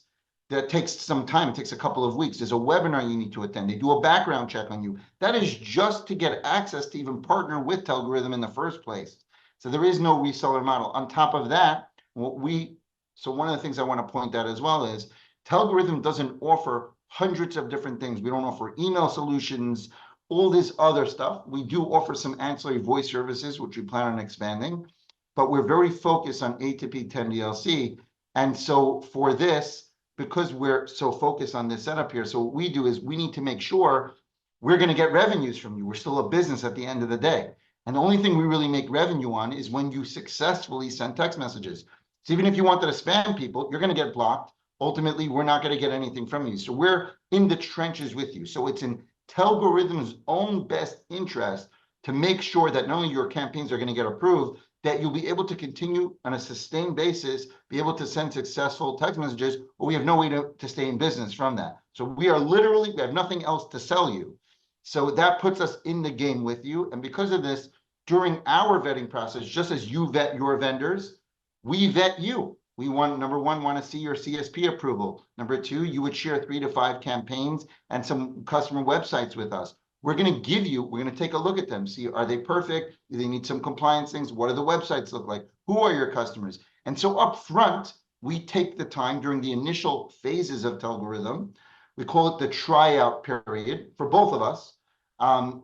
That takes some time. It takes a couple of weeks. There's a webinar you need to attend. They do a background check on you. That is just to get access to even partner with Telgorithm in the first place. So there is no reseller model. On top of that, so one of the things I want to point out as well is Telgorithm doesn't offer hundreds of different things. We don't offer email solutions, all this other stuff. We do offer some ancillary voice services, which we plan on expanding, but we're very focused on A2P 10DLC. And so for this, because we're so focused on this setup here, so what we do is we need to make sure we're going to get revenues from you. We're still a business at the end of the day. And the only thing we really make revenue on is when you successfully send text messages. So even if you wanted to spam people, you're going to get blocked. Ultimately, we're not going to get anything from you. So we're in the trenches with you. So it's in Telgorithm's own best interest to make sure that not only your campaigns are going to get approved, that you'll be able to continue on a sustained basis, be able to send successful text messages, but we have no way to stay in business from that. So we have nothing else to sell you. So that puts us in the game with you. And because of this, during our vetting process, just as you vet your vendors, we vet you. We number one, want to see your CSP approval. Number two, you would share 3 to 5 campaigns and some customer websites with us. We're going to take a look at them, see, are they perfect? Do they need some compliance things? What do the websites look like? Who are your customers? And so up front, we take the time during the initial phases of Telgorithm, we call it the tryout period for both of us,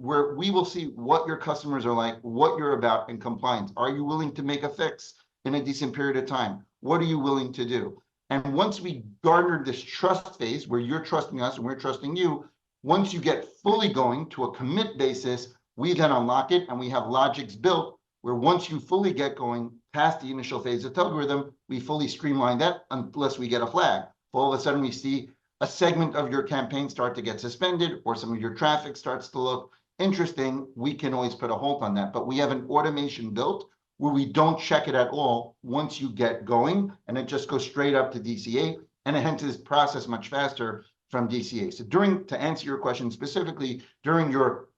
where we will see what your customers are like, what you're about in compliance. Are you willing to make a fix in a decent period of time? What are you willing to do? And once we garner this trust phase where you're trusting us and we're trusting you, once you get fully going to a commit basis, we then unlock it, and we have logics built where once you fully get going past the initial phase of Telgorithm, we fully streamline that unless we get a flag. All of a sudden, we see a segment of your campaign start to get suspended, or some of your traffic starts to look interesting. We can always put a hold on that, but we have an automation built where we don't check it at all once you get going, and it just goes straight up to DCA, and it hence is processed much faster from DCA. So to answer your question specifically, during your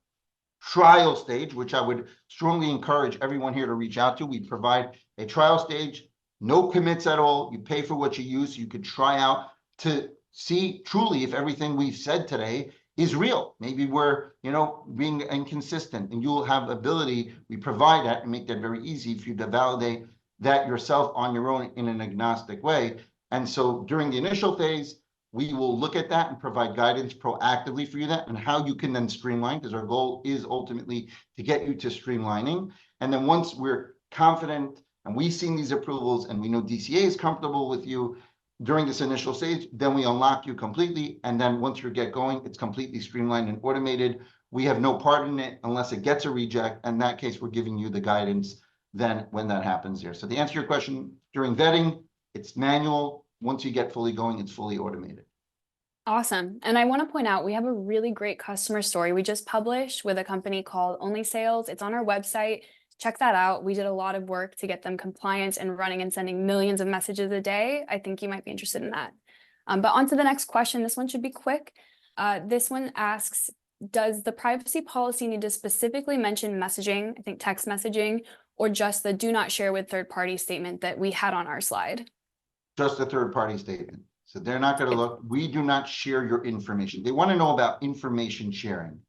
trial stage, which I would strongly encourage everyone here to reach out to, we provide a trial stage, no commits at all. You pay for what you use. So you could try out to see truly if everything we've said today is real. Maybe we're, being inconsistent, and you'll have ability. We provide that and make that very easy for you to validate that yourself on your own in an agnostic way. And so during the initial phase, we will look at that and provide guidance proactively for you and how you can then streamline, because our goal is ultimately to get you to streamlining. And then once we're confident and we've seen these approvals and we know DCA is comfortable with you during this initial stage, then we unlock you completely. And then once you get going, it's completely streamlined and automated. We have no part in it unless it gets a reject. In that case, we're giving you the guidance then when that happens there. So to answer your question, during vetting, it's manual. Once you get fully going, it's fully automated. Awesome. And I want to point out, we have a really great customer story we just published with a company called Only Sales. It's on our website. Check that out. We did a lot of work to get them compliant and running and sending millions of messages a day. I think you might be interested in that. But on to the next question. This one should be quick. This one asks, does the privacy policy need to specifically mention messaging, I think text messaging, or just the do not share with third party statement that we had on our slide? Just a third party statement. So they're not going to look, we do not share your information. They want to know about information sharing,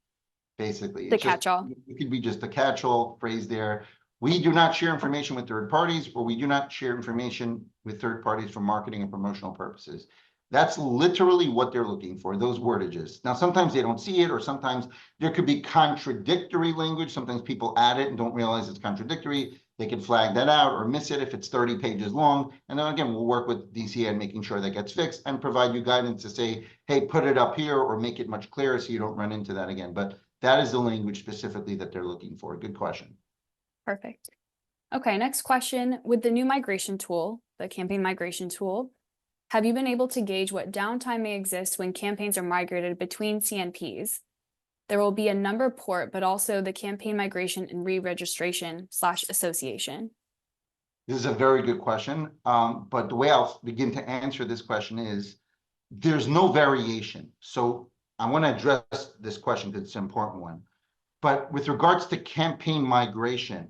basically. The catch-all. It could be just a catch-all phrase there. We do not share information with third parties, or we do not share information with third parties for marketing and promotional purposes. That's literally what they're looking for, those wordages. Now, sometimes they don't see it, or sometimes there could be contradictory language. Sometimes people add it and don't realize it's contradictory. They can flag that out or miss it if it's 30 pages long. And then again, we'll work with DCA and making sure that gets fixed and provide you guidance to say, hey, put it up here or make it much clearer so you don't run into that again. But that is the language specifically that they're looking for. Good question. Perfect. Okay, next question. With the new migration tool, the campaign migration tool, have you been able to gauge what downtime may exist when campaigns are migrated between CNPs? There will be a number port, but also the campaign migration and re-registration / association. This is a very good question. But the way I'll begin to answer this question is there's no variation. So I want to address this question because it's an important one. But with regards to campaign migration,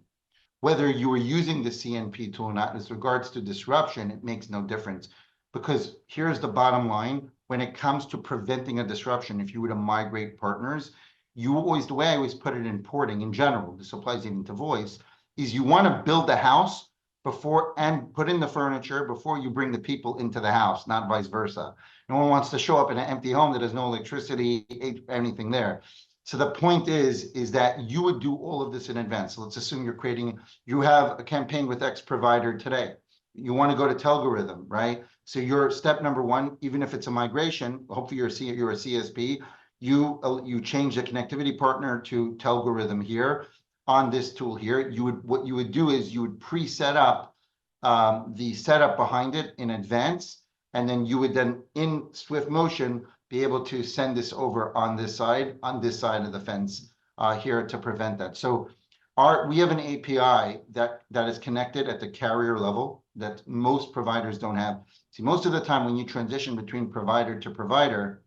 whether you are using the CNP tool or not, with regards to disruption, it makes no difference. Because here's the bottom line, when it comes to preventing a disruption, if you were to migrate partners, you always, the way I always put it in porting in general, this applies even to voice, is you want to build the house before and put in the furniture before you bring the people into the house, not vice versa. No one wants to show up in an empty home that has no electricity, anything there. So the point is that you would do all of this in advance. So let's assume you have a campaign with X provider today. You want to go to Telgorithm, right? So your step number one, even if it's a migration, hopefully you're a CSP, you change the connectivity partner to Telgorithm here on this tool here. What you would do is you would pre-set up the setup behind it in advance, and then you would then in swift motion be able to send this over on this side of the fence here to prevent that. So we have an API that is connected at the carrier level that most providers don't have. See, most of the time when you transition between provider to provider,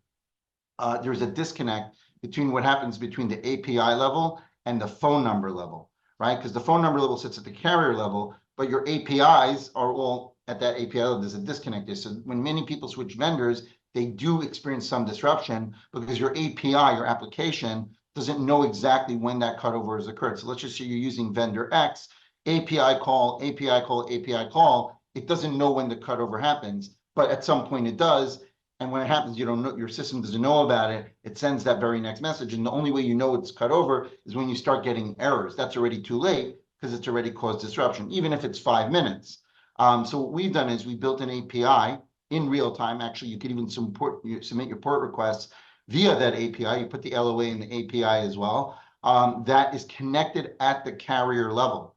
there's a disconnect between what happens between the API level and the phone number level, right? Because the phone number level sits at the carrier level, but your APIs are all at that API level. There's a disconnect there. So when many people switch vendors, they do experience some disruption because your API, your application, doesn't know exactly when that cutover has occurred. So let's just say you're using vendor X, API call, API call, API call. It doesn't know when the cutover happens, but at some point it does. And when it happens, you don't know, your system doesn't know about it. It sends that very next message. And the only way you know it's cut over is when you start getting errors. That's already too late because it's already caused disruption, even if it's 5 minutes. So what we've done is we built an API in real time. Actually, you could even submit your port requests via that API. You put the LOA in the API as well. That is connected at the carrier level.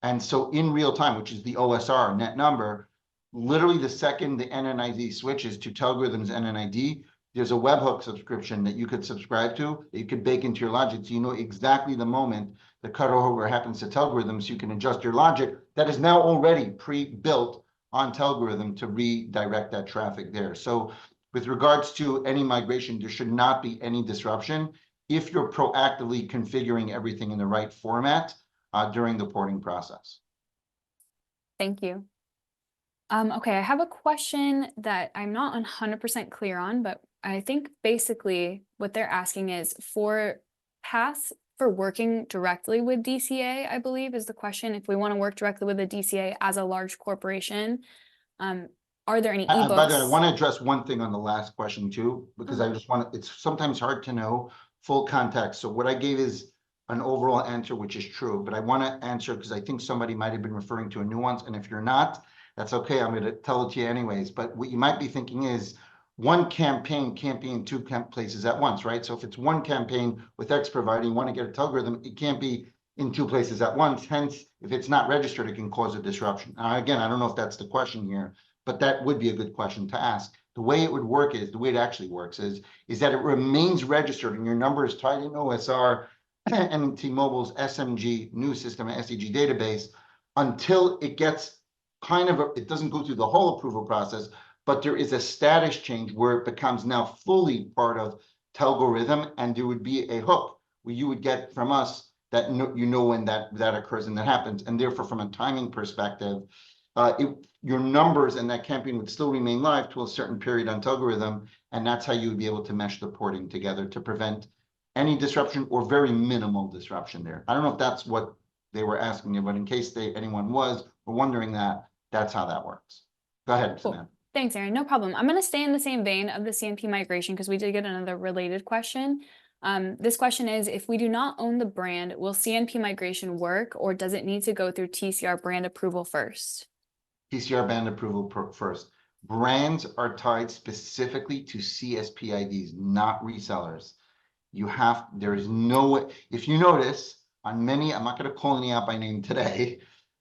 And so in real time, which is the OSR, net number, literally the second the NNID switches to Telgorithm's NNID, there's a webhook subscription that you could subscribe to, that you could bake into your logic so you know exactly the moment the cutover happens to Telgorithm, so you can adjust your logic that is now already pre-built on Telgorithm to redirect that traffic there. So with regards to any migration, there should not be any disruption if you're proactively configuring everything in the right format during the porting process. Thank you. Okay, I have a question that I'm not 100% clear on, but I think basically what they're asking is for paths for working directly with DCA, I believe is the question. If we want to work directly with a DCA as a large corporation, are there any ebooks? By the way, I want to address one thing on the last question too, because I just want to, it's sometimes hard to know full context. So what I gave is an overall answer, which is true, but I want to answer because I think somebody might have been referring to a nuance. And if you're not, that's okay. I'm going to tell it to you anyways. But what you might be thinking is one campaign can't be in two places at once, right? So if it's one campaign with X provider, you want to get a Telgorithm, it can't be in two places at once. Hence, if it's not registered, it can cause a disruption. Again, I don't know if that's the question here, but that would be a good question to ask. The way it would work is, the way it actually works is that it remains registered and your number is tied in OSR and T-Mobile's SMG new system, SEG database, until it gets it doesn't go through the whole approval process, but there is a status change where it becomes now fully part of Telgorithm, and there would be a hook where you would get from us that when that occurs and that happens, and therefore from a timing perspective, your numbers and that campaign would still remain live to a certain period on Telgorithm, and that's how you would be able to mesh the porting together to prevent any disruption or very minimal disruption there. I don't know if that's what they were asking you, but in case anyone was wondering that, that's how that works. Go ahead, Cool. Samantha. Thanks, Aaron. No problem. I'm going to stay in the same vein of the CNP migration because we did get another related question. This question is, if we do not own the brand, will CNP migration work, or does it need to go through TCR brand approval first? TCR brand approval first. Brands are tied specifically to CSP IDs, not resellers. There is no way. If you notice on many, I'm not going to call any out by name today,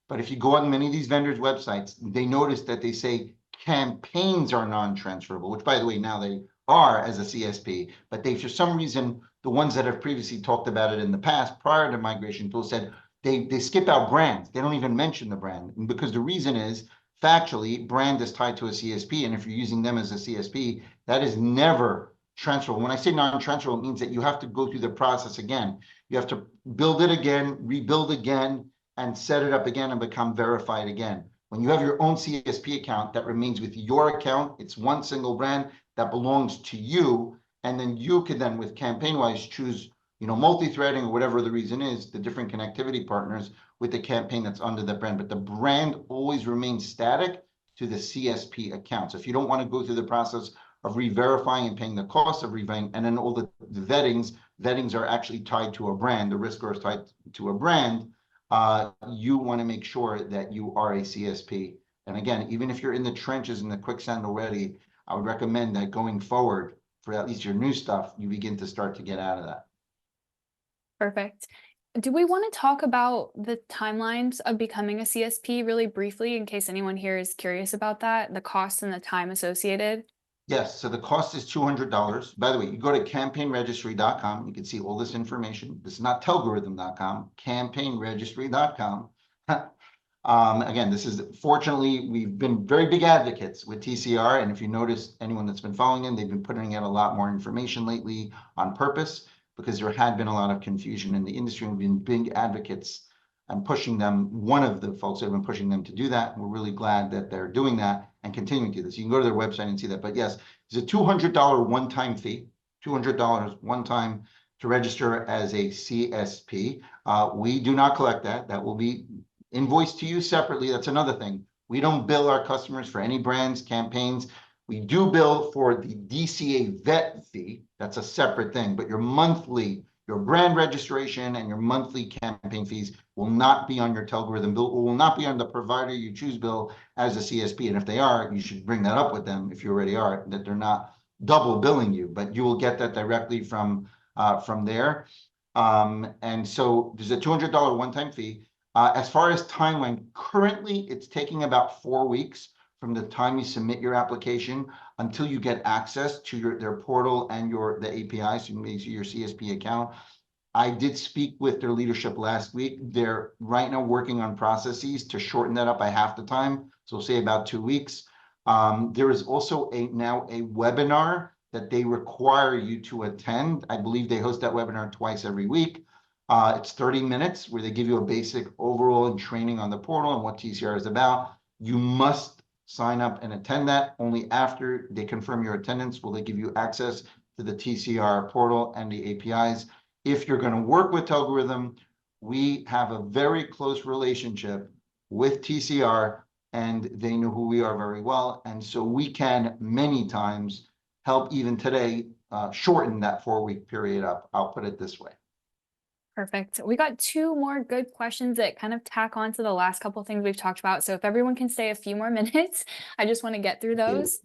but if you go on many of these vendors' websites, they notice that they say campaigns are non-transferable, which by the way, now they are as a CSP, but they, for some reason, the ones that have previously talked about it in the past, prior to migration tools, said they skip out brands. They don't even mention the brand. And because the reason is, factually, brand is tied to a CSP, and if you're using them as a CSP, that is never transferable. When I say non-transferable, it means that you have to go through the process again. You have to build it again, rebuild again, and set it up again and become verified again. When you have your own CSP account that remains with your account, it's one single brand that belongs to you, and then you can then, with campaign-wise, choose, multi-threading or whatever the reason is, the different connectivity partners with the campaign that's under the brand. But the brand always remains static to the CSP account. So if you don't want to go through the process of re-verifying and paying the cost of re-verifying, and then all the vettings are actually tied to a brand, the risk score is tied to a brand, you want to make sure that you are a CSP. And again, even if you're in the trenches in the quicksand already, I would recommend that going forward, for at least your new stuff, you begin to start to get out of that. Perfect. Do we want to talk about the timelines of becoming a CSP really briefly, in case anyone here is curious about that, the cost and the time associated? Yes, so the cost is $200. By the way, you go to campaignregistry.com, you can see all this information. This is not telgorithm.com, campaignregistry.com. Again, this is, fortunately, we've been very big advocates with TCR, and if you notice, anyone that's been following them, they've been putting out a lot more information lately on purpose, because there had been a lot of confusion in the industry, and we've been big advocates and pushing them. One of the folks that have been pushing them to do that. We're really glad that they're doing that and continuing to do this. You can go to their website and see that. But yes, it's a $200 one-time fee, $200 one time to register as a CSP. We do not collect that. That will be invoiced to you separately. That's another thing. We don't bill our customers for any brands, campaigns. We do bill for the DCA vet fee. That's a separate thing. But your brand registration and your monthly campaign fees will not be on your Telgorithm bill, or will not be on the provider you choose bill as a CSP. And if they are, you should bring that up with them, if you already are, that they're not double billing you, but you will get that directly from there. And so there's a $200 one-time fee. As far as timeline, currently it's taking about 4 weeks from the time you submit your application until you get access to their portal and the API, so you make your CSP account. I did speak with their leadership last week. They're right now working on processes to shorten that up by half the time, so say about 2 weeks. There is also now a webinar that they require you to attend. I believe they host that webinar twice every week. It's 30 minutes where they give you a basic overall training on the portal and what TCR is about. You must sign up and attend that. Only after they confirm your attendance will they give you access to the TCR portal and the APIs. If you're going to work with Telgorithm, we have a very close relationship with TCR, and they know who we are very well. And so we can many times help, even today, shorten that 4-week period up. I'll put it this way. Perfect. We got 2 more good questions that kind of tack on to the last couple of things we've talked about. So if everyone can stay a few more minutes, I just want to get through those.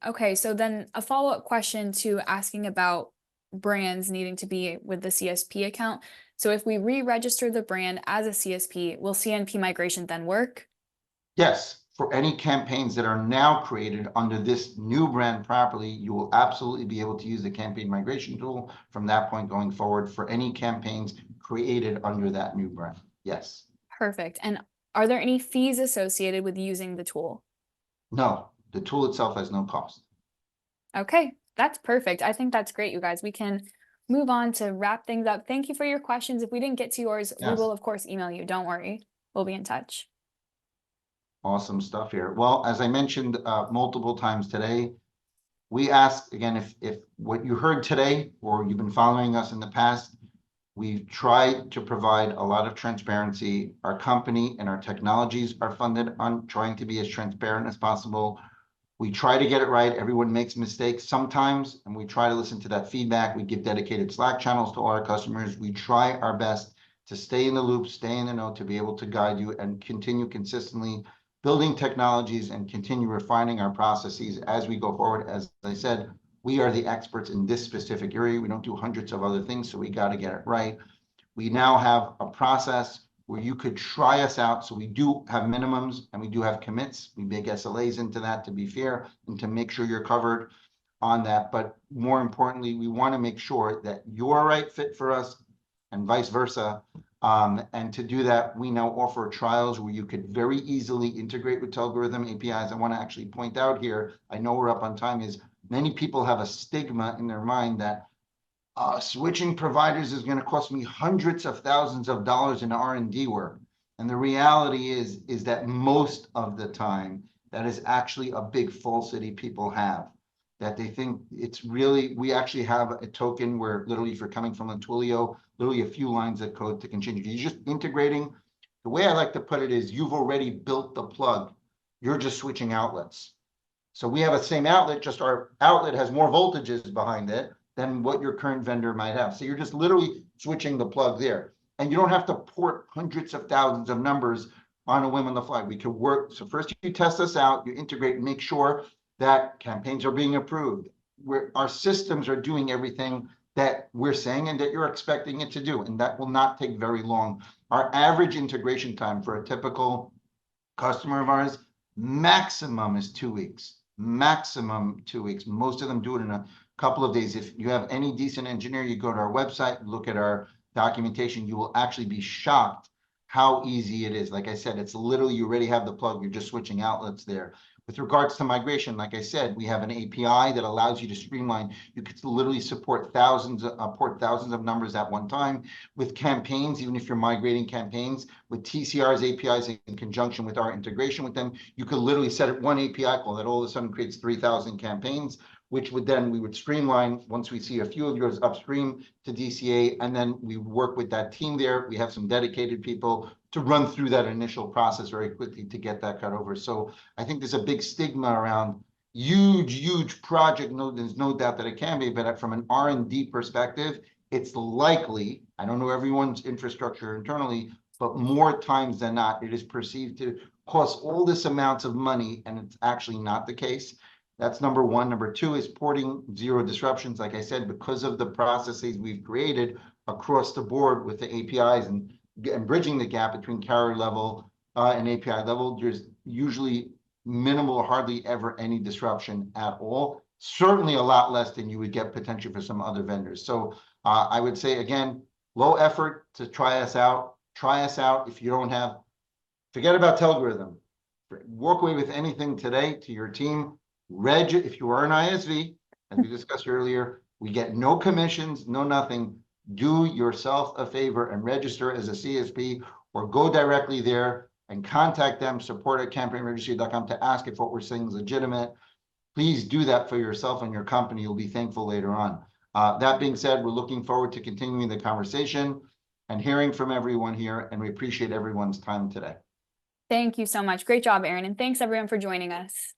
Okay, so then a follow-up question to asking about brands needing to be with the CSP account. So if we re-register the brand as a CSP, will CNP migration then work? Yes, for any campaigns that are now created under this new brand properly, you will absolutely be able to use the campaign migration tool from that point going forward for any campaigns created under that new brand. Yes. Perfect. And are there any fees associated with using the tool? No, the tool itself has no cost. Okay, that's perfect. I think that's great, you guys. We can move on to wrap things up. Thank you for your questions. If we didn't get to yours, we Yes. will, of course, email you. Don't worry. We'll be in touch. Awesome stuff here. Well, as I mentioned multiple times today, we ask again, if what you heard today or you've been following us in the past, we've tried to provide a lot of transparency. Our company and our technologies are funded on trying to be as transparent as possible. We try to get it right. Everyone makes mistakes sometimes, and we try to listen to that feedback. We give dedicated Slack channels to all our customers. We try our best to stay in the loop, stay in the know, to be able to guide you and continue consistently building technologies and continue refining our processes as we go forward. As I said, we are the experts in this specific area. We don't do hundreds of other things, so we got to get it right. We now have a process where you could try us out. So we do have minimums and we do have commits. We make SLAs into that to be fair and to make sure you're covered on that. But more importantly, we want to make sure that you're a right fit for us and vice versa. And to do that, we now offer trials where you could very easily integrate with Telgorithm APIs. I want to actually point out here, I know we're up on time, is many people have a stigma in their mind that switching providers is going to cost me hundreds of thousands of dollars in R&D work. And the reality is that most of the time, that is actually a big falsity people have. That they think it's really, we actually have a token where literally if you're coming from a Twilio, literally a few lines of code to continue. You're just integrating. The way I like to put it is you've already built the plug. You're just switching outlets. So we have a same outlet, just our outlet has more voltages behind it than what your current vendor might have. So you're just literally switching the plug there. And you don't have to port hundreds of thousands of numbers on a whim on the fly. We could work. So first you test us out, you integrate and make sure that campaigns are being approved, where our systems are doing everything that we're saying and that you're expecting it to do. And that will not take very long. Our average integration time for a typical customer of ours, maximum is 2 weeks. Maximum 2 weeks. Most of them do it in a couple of days. If you have any decent engineer, you go to our website, look at our documentation, you will actually be shocked how easy it is. Like I said, it's literally, you already have the plug, you're just switching outlets there. With regards to migration, like I said, we have an API that allows you to streamline. You could literally support thousands of numbers at one time. With campaigns, even if you're migrating campaigns, with TCR's APIs in conjunction with our integration with them, you could literally set it one API call that all of a sudden creates 3,000 campaigns, which would then, we would streamline once we see a few of yours upstream to DCA, and then we work with that team there. We have some dedicated people to run through that initial process very quickly to get that cut over. So I think there's a big stigma around huge project. No, there's no doubt that it can be, but from an R&D perspective, it's likely, I don't know everyone's infrastructure internally, but more times than not, it is perceived to cost all this amounts of money, and it's actually not the case. That's number one. Number two is porting zero disruptions. Like I said, because of the processes we've created across the board with the APIs and bridging the gap between carrier level and API level, there's usually minimal or hardly ever any disruption at all. Certainly a lot less than you would get potentially for some other vendors. So I would say, again, low effort to try us out. Try us out. If you don't have, forget about Telgorithm. Walk away with anything today to your team. If you are an ISV, as we discussed earlier, we get no commissions, no nothing. Do yourself a favor and register as a CSP, or go directly there and contact them, support@campaignregistry.com, to ask if what we're saying is legitimate. Please do that for yourself and your company. You'll be thankful later on. That being said, we're looking forward to continuing the conversation and hearing from everyone here, and we appreciate everyone's time today. Thank you so much. Great job, Aaron. And thanks everyone for joining us.